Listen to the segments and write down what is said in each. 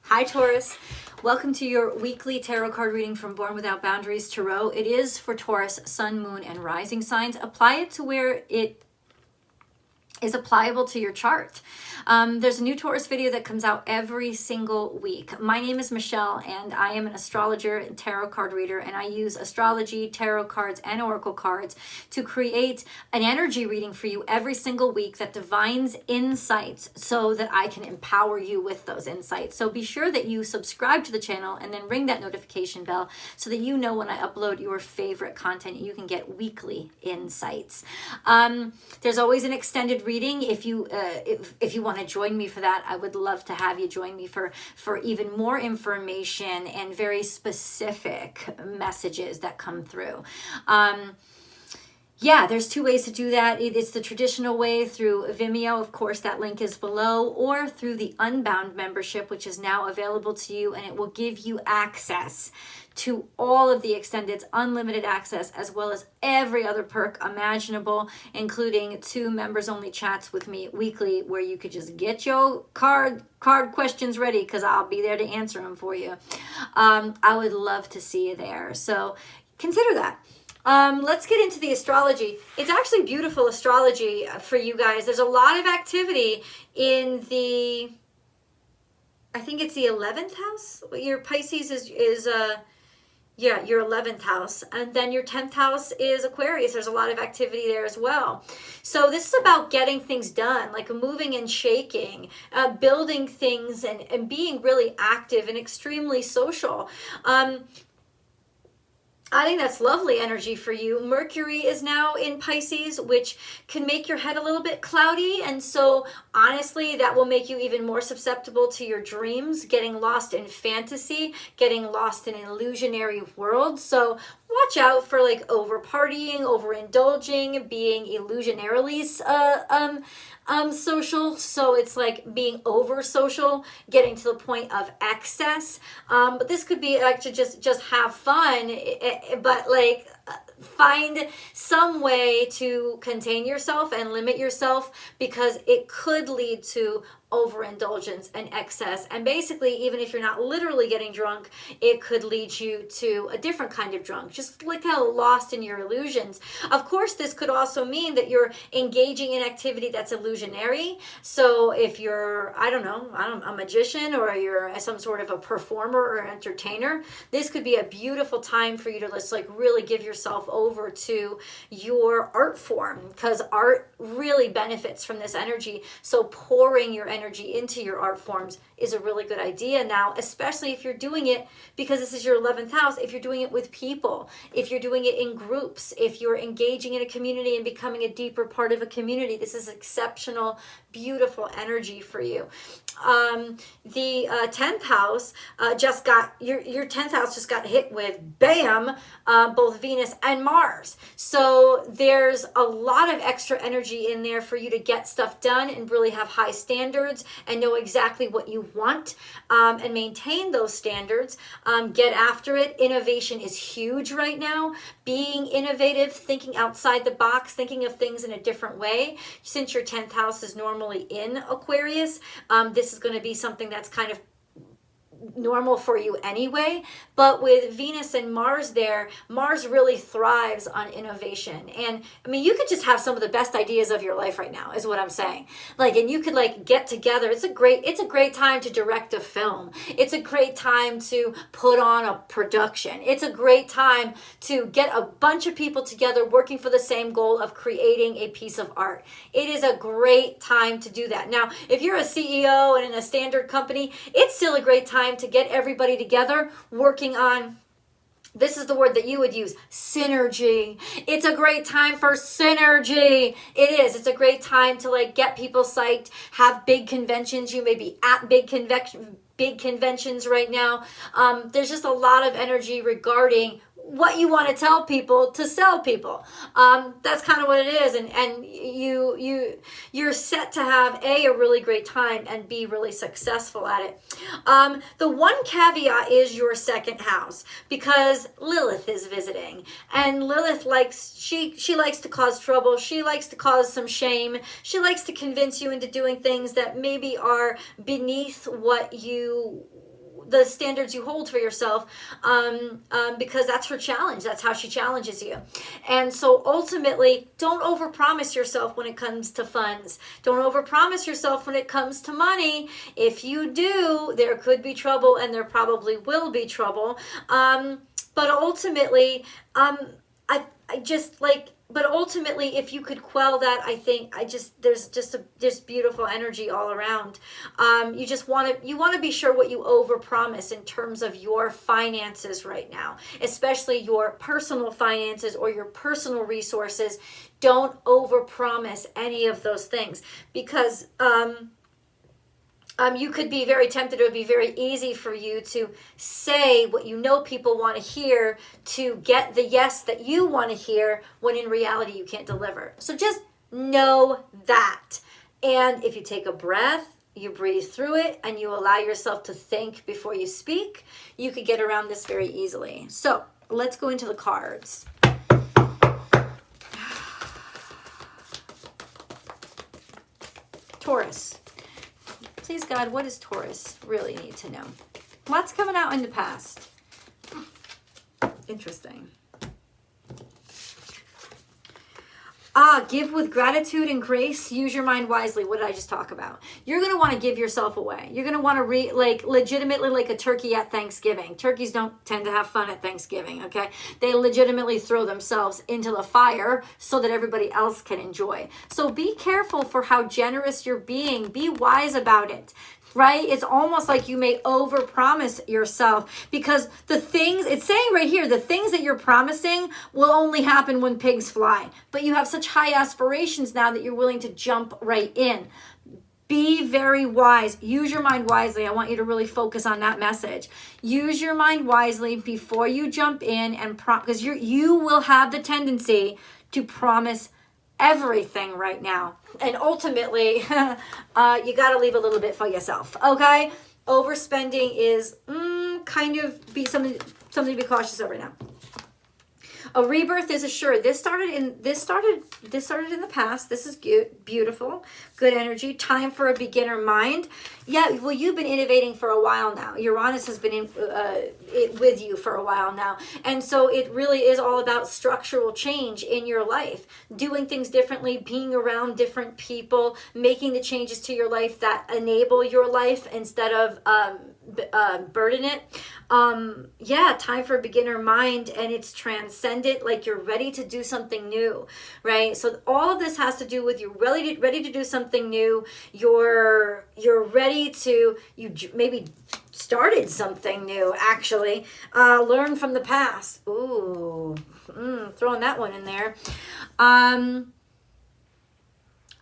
Hi Taurus, welcome to your weekly tarot card reading from Born Without Boundaries Tarot. It is for Taurus, Sun, Moon, and Rising signs. Apply it to where it is applicable to your chart. There's a new Taurus video that comes out every single week. My name is Michelle and I am an astrologer and tarot card reader, and I use astrology, tarot cards, and oracle cards to create an energy reading for you every single week that divines insights so that I can empower you with those insights. So be sure that you subscribe to the channel and then ring that notification bell so that you know when I upload your favorite content. You can get weekly insights. There's always an extended reading. If you want to join me for that, I would love to have you join me for even more information and very specific messages that come through. Yeah, there's two ways to do that. It's the traditional way through Vimeo, of course, that link is below, or through the Unbound membership, which is now available to you, and it will give you access to all of the extended unlimited access, as well as every other perk imaginable, including 2 members-only chats with me weekly, where you could just get your card questions ready, because I'll be there to answer them for you. I would love to see you there, so consider that. Let's get into the astrology. It's actually beautiful astrology for you guys. There's a lot of activity in the, I think it's the 11th house. Your Pisces is yeah, your 11th house. And then your 10th house is Aquarius. There's a lot of activity there as well. So this is about getting things done, like moving and shaking, building things, and being really active and extremely social. I think that's lovely energy for you. Mercury is now in Pisces, which can make your head a little bit cloudy. And so honestly, that will make you even more susceptible to your dreams, getting lost in fantasy, getting lost in an illusionary world. So watch out for like over partying, overindulging, being illusionarily social. So it's like being over social, getting to the point of excess. But this could be actually just have fun, but like find some way to contain yourself and limit yourself, because it could lead to overindulgence and excess. And basically, even if you're not literally getting drunk, it could lead you to a different kind of drunk, just like kind of lost in your illusions. Of course, this could also mean that you're engaging in activity that's illusionary. So if you're, I don't know, a magician, or you're some sort of a performer or entertainer, this could be a beautiful time for you to just like really give yourself over to your art form, because art really benefits from this energy. So pouring your energy into your art forms is a really good idea now, especially if you're doing it, because this is your 11th house, if you're doing it with people, if you're doing it in groups, if you're engaging in a community and becoming a deeper part of a community. This is exceptional, beautiful energy for you. The 10th house just got, your 10th house just got hit with, bam, both Venus and Mars. So there's a lot of extra energy in there for you to get stuff done and really have high standards and know exactly what you want, and maintain those standards. Get after it. Innovation is huge right now. Being innovative, thinking outside the box, thinking of things in a different way. Since your 10th house is normally in Aquarius, this is going to be something that's kind of normal for you anyway. But with Venus and Mars there, Mars really thrives on innovation. And I mean, you could just have some of the best ideas of your life right now, is what I'm saying. Like, and you could like get together. It's a great time to direct a film. It's a great time to put on a production. It's a great time to get a bunch of people together working for the same goal of creating a piece of art. It is a great time to do that. Now, if you're a CEO and in a standard company, it's still a great time to get everybody together working on, this is the word that you would use, synergy. It's a great time for synergy. It is. It's a great time to like get people psyched, have big conventions. You may be at big conventions right now. There's just a lot of energy regarding what you want to tell people to sell people. That's kind of what it is. And you're set to have a really great time and be really successful at it. The one caveat is your 2nd house, because Lilith is visiting, and Lilith likes, she likes to cause trouble. She likes to cause some shame. She likes to convince you into doing things that maybe are beneath what you the standards you hold for yourself, because that's her challenge. That's how she challenges you. And so ultimately, don't overpromise yourself when it comes to funds. Don't overpromise yourself when it comes to money. If you do, there could be trouble, and there probably will be trouble. But ultimately, but ultimately, if you could quell that, I think there's beautiful energy all around. You want to be sure what you overpromise in terms of your finances right now, especially your personal finances or your personal resources. Don't overpromise any of those things, because you could be very tempted. It would be very easy for you to say what you know people want to hear to get the yes that you want to hear, when in reality you can't deliver. So just know that. And if you take a breath, you breathe through it, and you allow yourself to think before you speak, you could get around this very easily. So let's go into the cards. Taurus. Please, God, what does Taurus really need to know? Lots coming out in the past. Interesting. Give with gratitude and grace. Use your mind wisely. What did I just talk about? You're going to want to give yourself away. You're going to want to legitimately, like a turkey at Thanksgiving. Turkeys don't tend to have fun at Thanksgiving, okay? They legitimately throw themselves into the fire so that everybody else can enjoy. So be careful for how generous you're being. Be wise about it. Right? It's almost like you may overpromise yourself, because the things, it's saying right here, the things that you're promising will only happen when pigs fly. But you have such high aspirations now that you're willing to jump right in. Be very wise. Use your mind wisely. I want you to really focus on that message. Use your mind wisely before you jump in, and because you will have the tendency to promise everything right now, and ultimately you got to leave a little bit for yourself. Okay, overspending is kind of be something to be cautious of right now. A rebirth is assured. This started in the past. This is beautiful, good energy. Time for a beginner mind. Yeah, well, you've been innovating for a while now. Uranus has been with you for a while now, and so it really is all about structural change in your life, doing things differently, being around different people, making the changes to your life that enable your life instead of burden it. Time for a beginner mind, and it's transcendent, like you're ready to do something new, right? So all of this has to do with you ready to do something new. You're ready to, you maybe started something new, actually. Learn from the past. Ooh, throwing that one in there.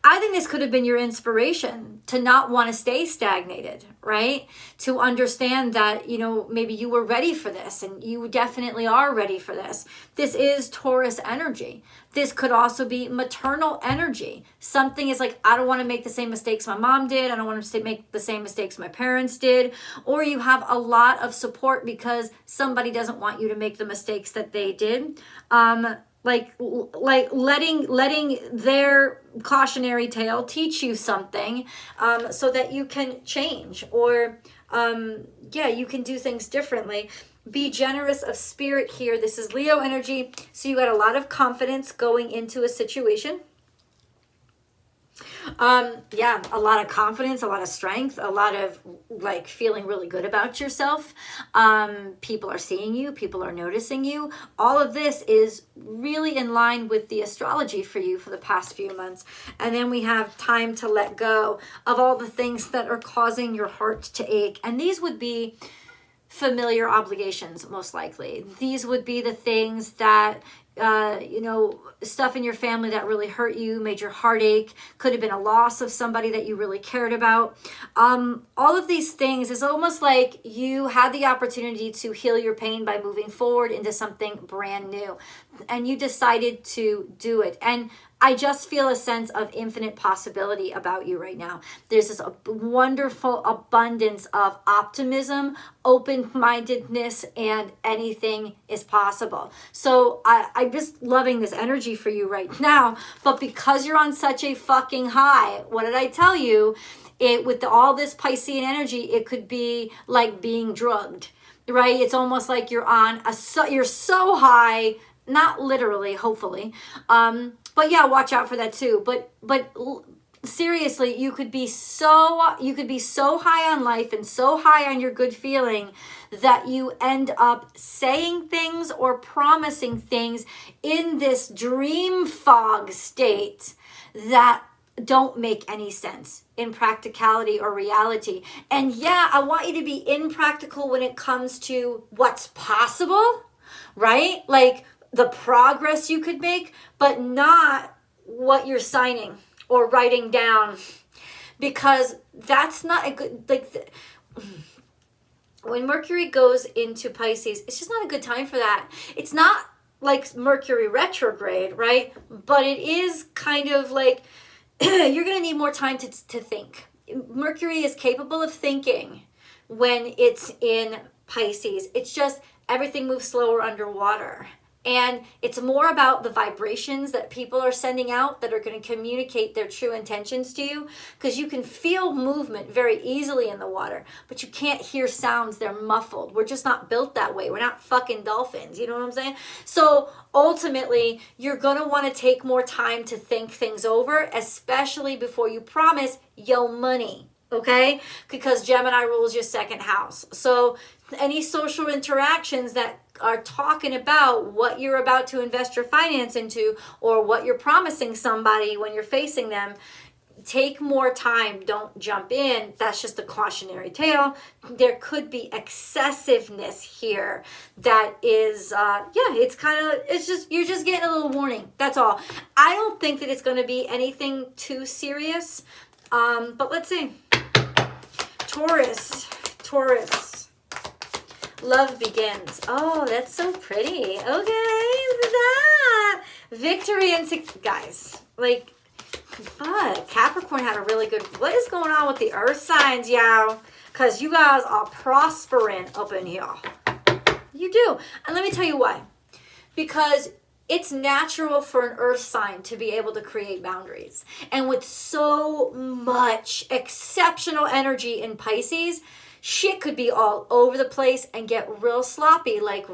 I think this could have been your inspiration to not want to stay stagnated, right? To understand that, maybe you were ready for this, and you definitely are ready for this. This is Taurus energy. This could also be maternal energy. Something is like, I don't want to make the same mistakes my mom did. I don't want to make the same mistakes my parents did. Or you have a lot of support because somebody doesn't want you to make the mistakes that they did. Like letting their cautionary tale teach you something, so that you can change, or you can do things differently. Be generous of spirit here. This is Leo energy, so you got a lot of confidence going into a situation. A lot of confidence, a lot of strength, a lot of feeling really good about yourself. People are seeing you, people are noticing you. All of this is really in line with the astrology for you for the past few months. And then we have time to let go of all the things that are causing your heart to ache. And these would be familiar obligations, most likely. These would be the things that stuff in your family that really hurt you, made your heart ache, could have been a loss of somebody that you really cared about. All of these things is almost like you had the opportunity to heal your pain by moving forward into something brand new, and you decided to do it. And I just feel a sense of infinite possibility about you right now. There's this wonderful abundance of optimism, open-mindedness, and anything is possible. So I'm just loving this energy for you right now. But because you're on such a fucking high, what did I tell you? With all this Piscean energy, it could be like being drugged, right? It's almost like you're you're so high, not literally, hopefully. But yeah, watch out for that too. But seriously, you could be so high on life and so high on your good feeling that you end up saying things or promising things in this dream fog state that don't make any sense in practicality or reality. And yeah, I want you to be impractical when it comes to what's possible, right? Like the progress you could make, but not what you're signing or writing down, because that's not a good, like, when Mercury goes into Pisces, it's just not a good time for that. It's not like Mercury retrograde, right? But it is kind of like, you're going to need more time to think. Mercury is capable of thinking when it's in Pisces. It's just everything moves slower underwater. And it's more about the vibrations that people are sending out that are going to communicate their true intentions to you, because you can feel movement very easily in the water, but you can't hear sounds. They're muffled. We're just not built that way. We're not fucking dolphins. You know what I'm saying? So ultimately, you're going to want to take more time to think things over, especially before you promise your money. Okay? Because Gemini rules your second house. So any social interactions that are talking about what you're about to invest your finance into or what you're promising somebody when you're facing them, take more time. Don't jump in. That's just a cautionary tale. There could be excessiveness here that is, you're just getting a little warning. That's all. I don't think that it's going to be anything too serious. But let's see. Taurus. Love begins. Oh, that's so pretty. Okay, look at that. Victory and guys, like, fuck. Capricorn had a really good, what is going on with the earth signs, y'all? Because you guys are prospering up in here. You do. And let me tell you why. Because it's natural for an earth sign to be able to create boundaries. And with so much exceptional energy in Pisces, shit could be all over the place and get real sloppy, like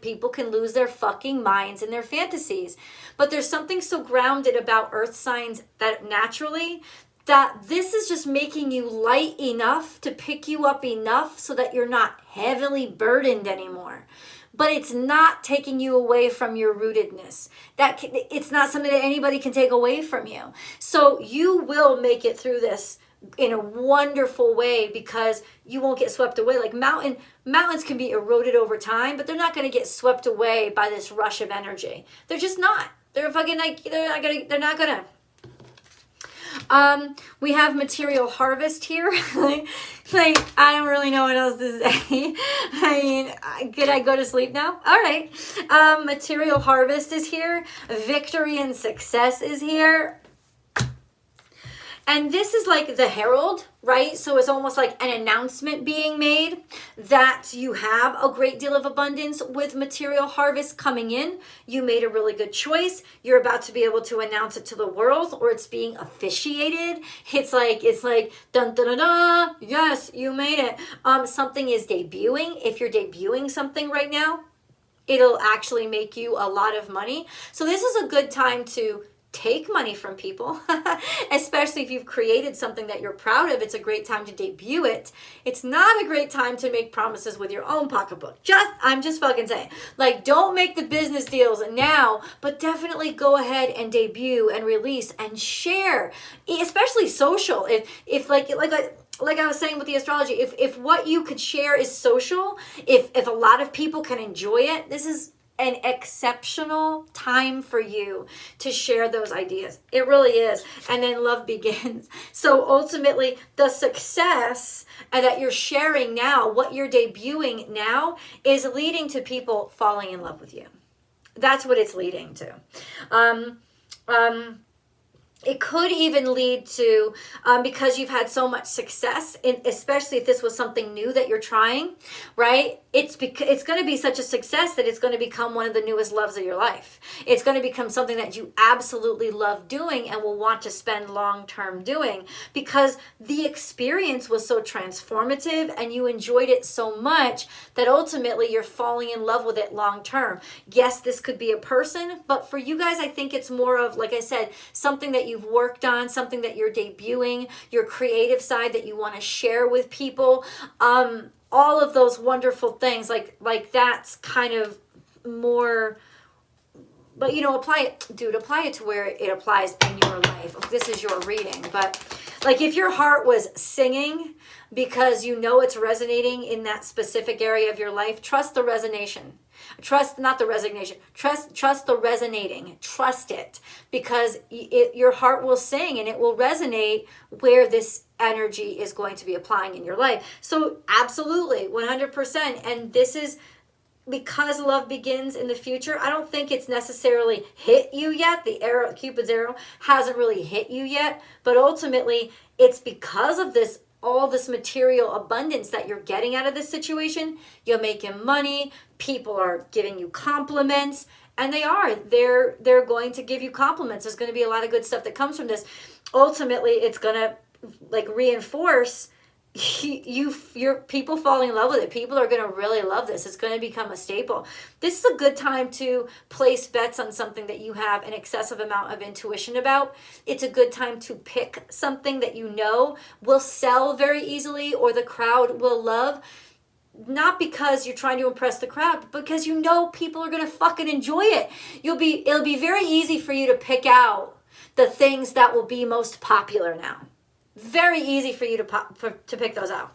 people can lose their fucking minds and their fantasies. But there's something so grounded about earth signs that naturally, that this is just making you light enough to pick you up enough so that you're not heavily burdened anymore. But it's not taking you away from your rootedness. It's not something that anybody can take away from you. So you will make it through this in a wonderful way, because you won't get swept away. Like mountains can be eroded over time, but they're not going to get swept away by this rush of energy. They're just not. They're fucking like, they're not gonna. We have material harvest here. like, I don't really know what else to say. I mean, could I go to sleep now? All right. Material harvest is here. Victory and success is here. And this is like the herald, right? So it's almost like an announcement being made that you have a great deal of abundance with material harvest coming in. You made a really good choice. You're about to be able to announce it to the world, or it's being officiated. It's like dun dun dun dun. Yes, you made it. Something is debuting. If you're debuting something right now, it'll actually make you a lot of money. So this is a good time to take money from people, especially if you've created something that you're proud of. It's a great time to debut it. It's not a great time to make promises with your own pocketbook. I'm just fucking saying, like, don't make the business deals now, but definitely go ahead and debut and release and share, especially social. If like I was saying with the astrology, if what you could share is social, if a lot of people can enjoy it, this is an exceptional time for you to share those ideas. It really is. And then love begins. So ultimately, the success that you're sharing now, what you're debuting now, is leading to people falling in love with you. That's what it's leading to. It could even lead to, because you've had so much success, especially if this was something new that you're trying, right? It's going to be such a success that it's going to become one of the newest loves of your life. It's going to become something that you absolutely love doing and will want to spend long-term doing, because the experience was so transformative and you enjoyed it so much that ultimately you're falling in love with it long-term. Yes, this could be a person, but for you guys, I think it's more of, like I said, something that you've worked on, something that you're debuting, your creative side that you want to share with people. All of those wonderful things, like that's kind of more, but apply it to where it applies in your life. This is your reading, but like if your heart was singing because it's resonating in that specific area of your life, trust the resonation. Trust, not the resignation. Trust the resonating. Trust it, because your heart will sing and it will resonate where this energy is going to be applying in your life. So absolutely, 100%. And this is because love begins in the future. I don't think it's necessarily hit you yet. The arrow, Cupid's arrow, hasn't really hit you yet. But ultimately, it's because of this, all this material abundance that you're getting out of this situation. You're making money. People are giving you compliments, and they're going to give you compliments. There's going to be a lot of good stuff that comes from this. Ultimately, it's going to reinforce your people falling in love with it. People are going to really love this. It's going to become a staple. This is a good time to place bets on something that you have an excessive amount of intuition about. It's a good time to pick something that will sell very easily or the crowd will love. Not because you're trying to impress the crowd, but because people are going to fucking enjoy it. It'll be very easy for you to pick out the things that will be most popular now. Very easy for you to pick those out.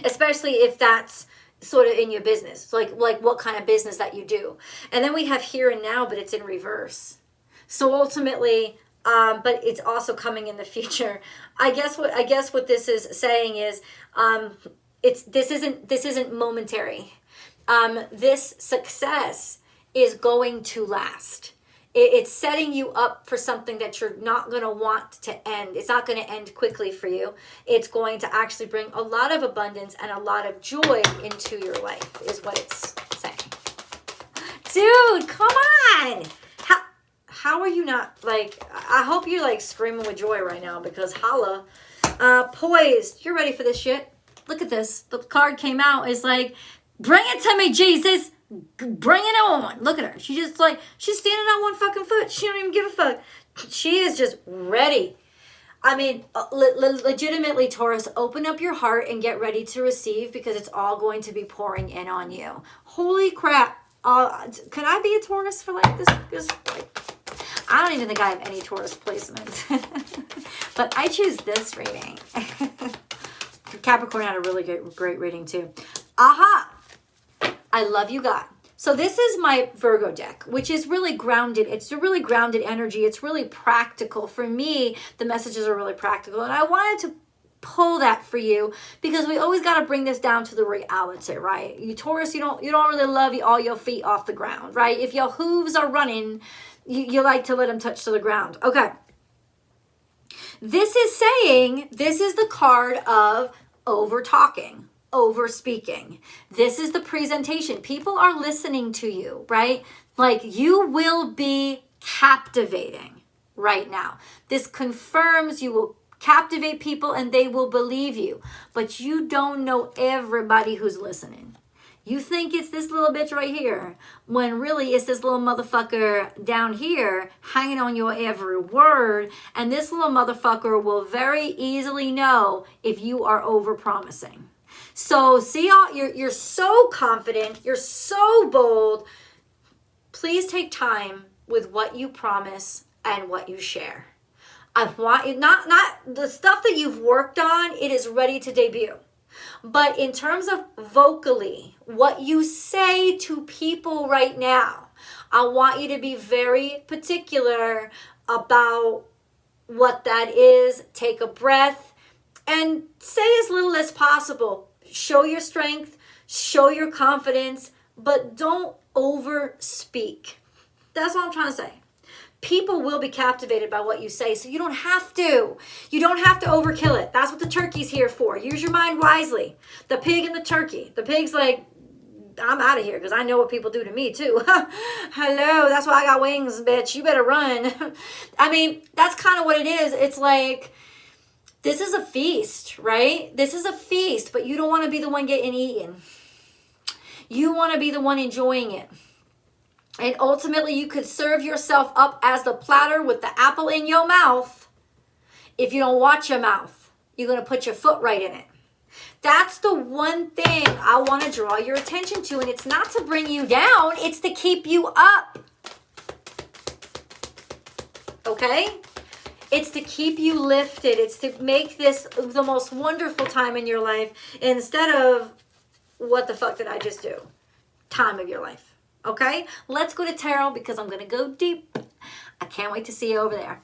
Especially if that's sort of in your business, like what kind of business that you do. And then we have here and now, but it's in reverse. So ultimately, but it's also coming in the future. I guess what this is saying is, this isn't momentary. This success is going to last. It's setting you up for something that you're not going to want to end. It's not going to end quickly for you. It's going to actually bring a lot of abundance and a lot of joy into your life, is what it's saying. Dude, come on. How are you not, I hope you're screaming with joy right now, because holla. Poised. You're ready for this shit. Look at this. The card came out. It's like, bring it to me, Jesus. Bring it on. Look at her. She's standing on one fucking foot. She don't even give a fuck. She is just ready. I mean, legitimately, Taurus, open up your heart and get ready to receive, because it's all going to be pouring in on you. Holy crap. Can I be a Taurus for this? I don't even think I have any Taurus placements. But I choose this reading. Capricorn had a really great reading too. Aha! I love you, God. So this is my Virgo deck, which is really grounded. It's a really grounded energy. It's really practical. For me, the messages are really practical. And I wanted to pull that for you, because we always got to bring this down to the reality, right? You Taurus, you don't really love all your feet off the ground, right? If your hooves are running, you like to let them touch to the ground. Okay. This is the card of over talking, over speaking. This is the presentation. People are listening to you, right? You will be captivating right now. This confirms you will captivate people and they will believe you. But you don't know everybody who's listening. You think it's this little bitch right here, when really it's this little motherfucker down here hanging on your every word. And this little motherfucker will very easily know if you are over-promising. So see, you're so confident, you're so bold. Please take time with what you promise and what you share. I want you, not the stuff that you've worked on, it is ready to debut. But in terms of vocally, what you say to people right now, I want you to be very particular about what that is. Take a breath and say as little as possible. Show your strength, show your confidence, but don't over speak. That's what I'm trying to say. People will be captivated by what you say, so you don't have to. You don't have to overkill it. That's what the turkey's here for. Use your mind wisely. The pig and the turkey. The pig's like, I'm out of here because I know what people do to me too. Hello, that's why I got wings, bitch. You better run. I mean, that's kind of what it is. It's like, this is a feast, right? This is a feast, but you don't want to be the one getting eaten. You want to be the one enjoying it. And ultimately, you could serve yourself up as the platter with the apple in your mouth. If you don't watch your mouth, you're going to put your foot right in it. That's the one thing I want to draw your attention to. And it's not to bring you down. It's to keep you up. Okay? It's to keep you lifted. It's to make this the most wonderful time in your life instead of, what the fuck did I just do? Time of your life. Okay? Let's go to tarot because I'm going to go deep. I can't wait to see you over there.